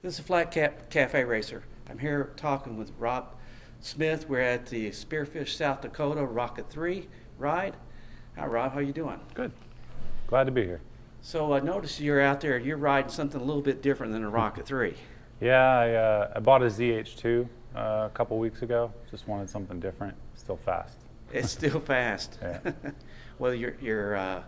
This is Flat Cap Cafe Racer. I'm here talking with Rob Smith. We're at the Spearfish South Dakota Rocket 3 ride. Hi, Rob. How you doing? Good. Glad to be here. So I noticed you're out there. You're riding something a little bit different than a Rocket 3. Yeah, I bought a ZH2 a couple weeks ago. Just wanted something different. Still fast. It's still fast. Yeah. Well,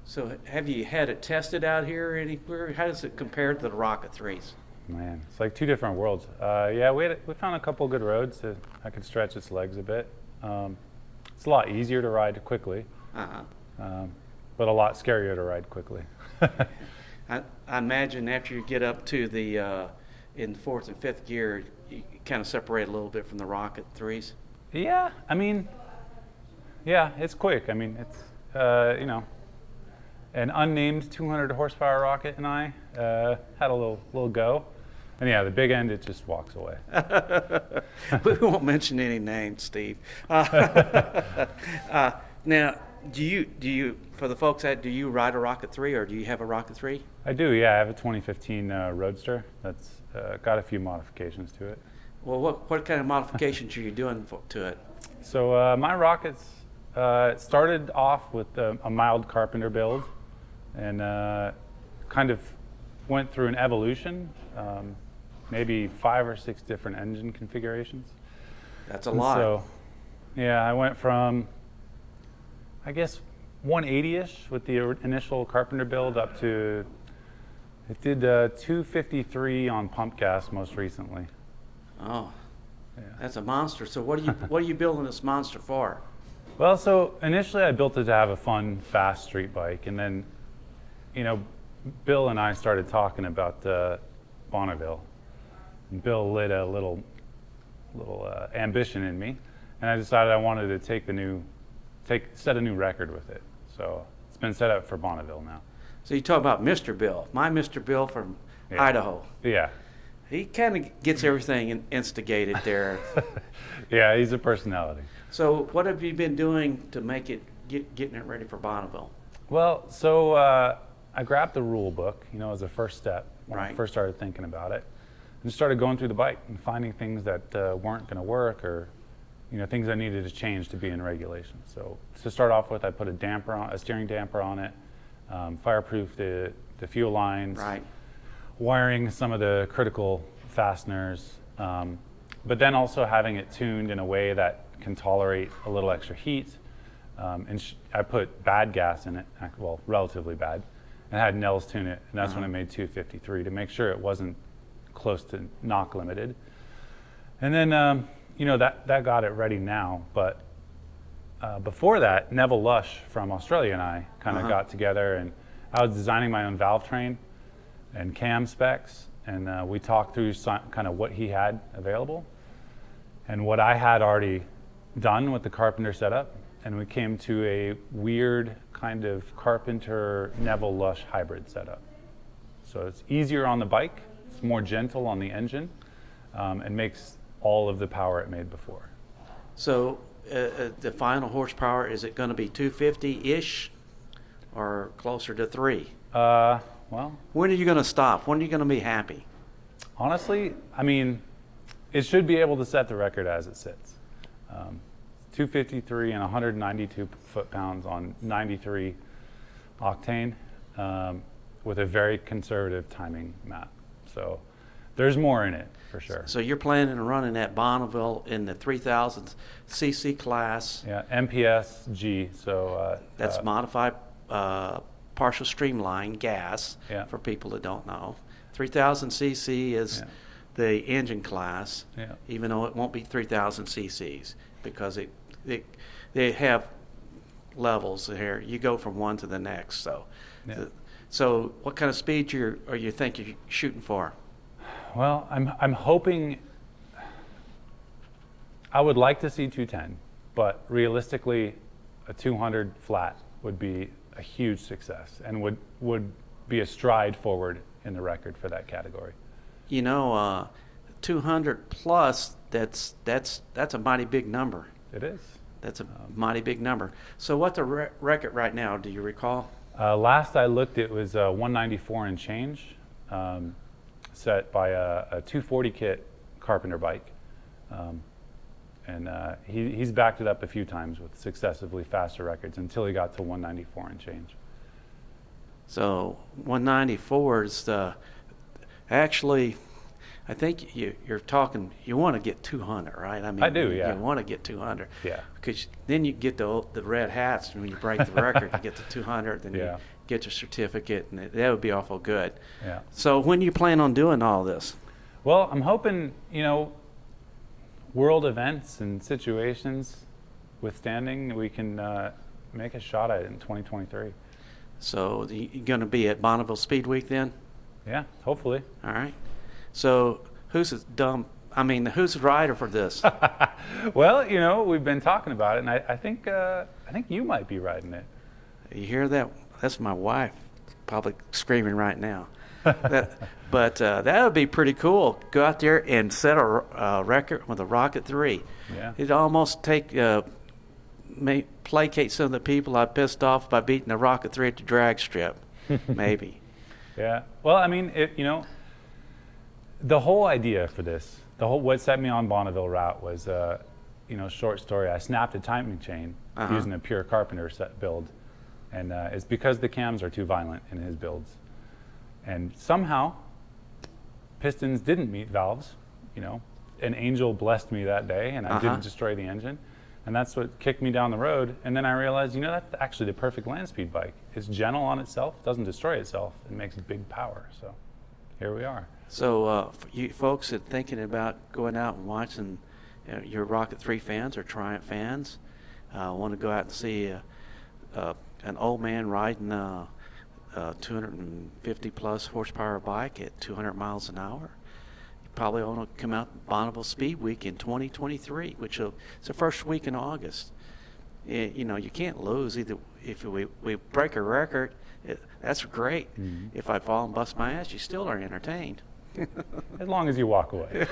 so have you had it tested out here anywhere? How does it compare to the Rocket 3s? Man, it's like two different worlds. Yeah, we found a couple good roads that I could stretch its legs a bit. It's a lot easier to ride quickly, but a lot scarier to ride quickly. I imagine after you get up to the in fourth and fifth gear, you kind of separate a little bit from the Rocket 3s. Yeah, it's quick. It's an unnamed 200 horsepower rocket, and I had a little go. And yeah, the big end, it just walks away. We won't mention any names, Steve. Now, do you for the folks do you ride a Rocket 3 or do you have a Rocket 3? I do, yeah. I have a 2015 Roadster that's got a few modifications to it. Well, what kind of modifications are you doing to it? So my rockets started off with a mild Carpenter build and kind of went through an evolution. Maybe 5 or 6 different engine configurations. That's a lot. So, yeah, I went from, I guess, 180-ish with the initial Carpenter build up to, it did 253 on pump gas most recently. Oh, yeah. That's a monster. So what are you building this monster for? Well, so initially I built it to have a fun, fast street bike, and then, Bill and I started talking about Bonneville. And Bill lit a little ambition in me, and I decided I wanted to set a new record with it. So it's been set up for Bonneville now. So you talk about Mr. Bill, my Mr. Bill from Idaho. Yeah. He kind of gets everything instigated there. Yeah, he's a personality. So what have you been doing to make it getting it ready for Bonneville? Well, so I grabbed the rule book, as a first step when I Right. first started thinking about it, and started going through the bike and finding things that weren't going to work, or things that needed to change to be in regulation. So to start off with, I put a steering damper on it, fireproofed the fuel lines, Right. wiring some of the critical fasteners, but then also having it tuned in a way that can tolerate a little extra heat. And I put bad gas in it, well, relatively bad, and had Nels tune it, and that's when I made 253 to make sure it wasn't close to knock limited. And then, that got it ready now. But before that, Neville Lush from Australia and I kind of got together, and I was designing my own valve train and cam specs, and we talked through kind of what he had available and what I had already done with the Carpenter setup, and we came to a weird kind of Carpenter Neville Lush hybrid setup. So it's easier on the bike, it's more gentle on the engine, and makes all of the power it made before. So the final horsepower, is it going to be 250-ish or closer to 3? Well, When are you going to stop? When are you going to be happy? honestly, it should be able to set the record as it sits. 253 and 192 foot-pounds on 93 octane with a very conservative timing map. So there's more in it for sure. So you're planning on running at Bonneville in the 3,000 cc class. Yeah, MPS G. So That's modified partial streamline gas, Yeah. for people that don't know. 3,000 cc is the engine class, Yeah. even though it won't be 3,000 cc's because they have levels here. You go from one to the next. So what kind of speed are you think you're shooting for? Well, I'm hoping. I would like to see 210, but realistically, a 200 flat would be a huge success and would be a stride forward in the record for that category. 200 plus. That's a mighty big number. It is. That's a mighty big number. So what's the record right now? Do you recall? Last I looked, it was 194 and change. set by a 240 kit Carpenter bike. And he's backed it up a few times with successively faster records until he got to 194 and change. So 194 is actually, I think you're talking, you want to get 200, right? I mean, I do, yeah. You want to get 200. Yeah. Because then you get the red hats, and when you break the record, you get to 200, then you get your certificate, and that would be awful good. Yeah. So when do you plan on doing all this? Well, I'm hoping, world events and situations withstanding, we can make a shot at it in 2023. So you're going to be at Bonneville Speed Week then? Yeah, hopefully. All right. So who's the rider for this? Well, we've been talking about it, and I think you might be riding it. You hear that? That's my wife probably screaming right now. But that would be pretty cool. Go out there and set a record with a Rocket 3. Yeah. It'd almost placate some of the people I pissed off by beating the Rocket 3 at the drag strip, maybe. Yeah. Well, I mean, the whole idea for this, what set me on Bonneville route was, short story. I snapped a timing chain using a pure Carpenter set build, and it's because the cams are too violent in his builds. And somehow, pistons didn't meet valves. An angel blessed me that day, and I didn't destroy the engine. And that's what kicked me down the road. And then I realized, that's actually the perfect land speed bike. It's gentle on itself, doesn't destroy itself, and makes big power. So here we are. So you folks that thinking about going out and watching your Rocket 3 fans or Triumph fans, want to go out and see an old man riding 250 plus horsepower bike at 200 miles an hour. You probably want to come out to Bonneville Speed Week in 2023, which is the first week in August. You can't lose either. If we break a record, that's great. Mm-hmm. If I fall and bust my ass, you still are entertained. As long as you walk away.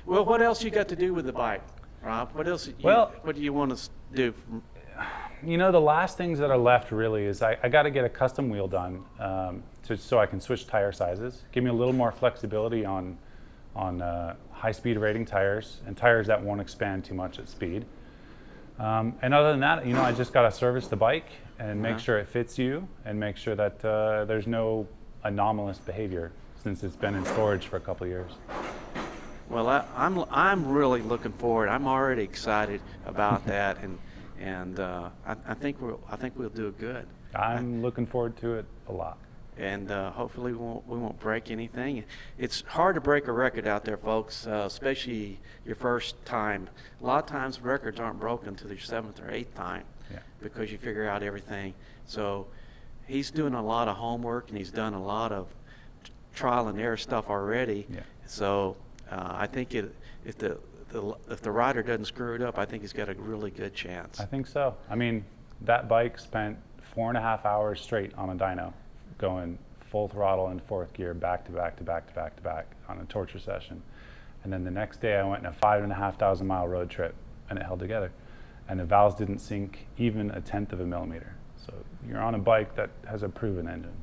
Well, what else you got to do with the bike, Rob? What else? What do you want to do? The last things that are left really is I got to get a custom wheel done so I can switch tire sizes. Give me a little more flexibility on high-speed rating tires and tires that won't expand too much at speed. And other than that, I just got to service the bike and make sure it fits you and make sure that there's no anomalous behavior since it's been in storage for a couple of years. Well, I'm really looking forward. I'm already excited about that, and I think we'll do good. I'm looking forward to it a lot. And hopefully we won't break anything. It's hard to break a record out there, folks, especially your first time. A lot of times records aren't broken until your 7th or 8th time because you figure out everything. So he's doing a lot of homework, and he's done a lot of trial and error stuff already. Yeah. So I think if the rider doesn't screw it up, I think he's got a really good chance. I think so. I mean, that bike spent 4.5 hours straight on a dyno, going full throttle in 4th gear, back to back to back to back to back on a torture session. And then the next day I went in a 5,500 mile road trip, and it held together. And the valves didn't sink even 1/10 of a millimeter. So you're on a bike that has a proven engine.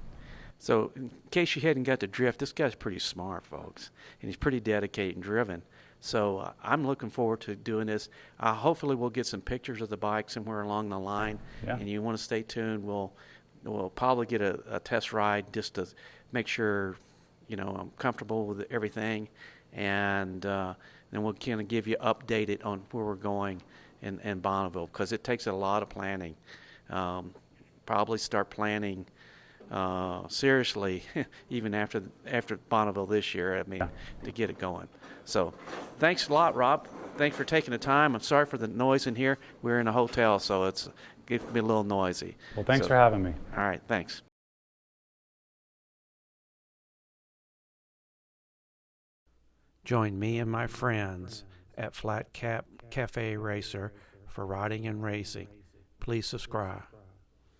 So in case you hadn't got the drift, this guy's pretty smart, folks, and he's pretty dedicated and driven. So I'm looking forward to doing this. Hopefully we'll get some pictures of the bike somewhere along the line, and you want to stay tuned. We'll probably get a test ride just to make sure, I'm comfortable with everything, and then we'll kind of give you updated on where we're going in Bonneville, because it takes a lot of planning. Probably start planning seriously even after Bonneville this year, to get it going. So thanks a lot, Rob. Thanks for taking the time. I'm sorry for the noise in here. We're in a hotel, so it's going to be a little noisy. Well, thanks for having me. All right, thanks. Join me and my friends at Flat Cap Cafe Racer for riding and racing. Please subscribe.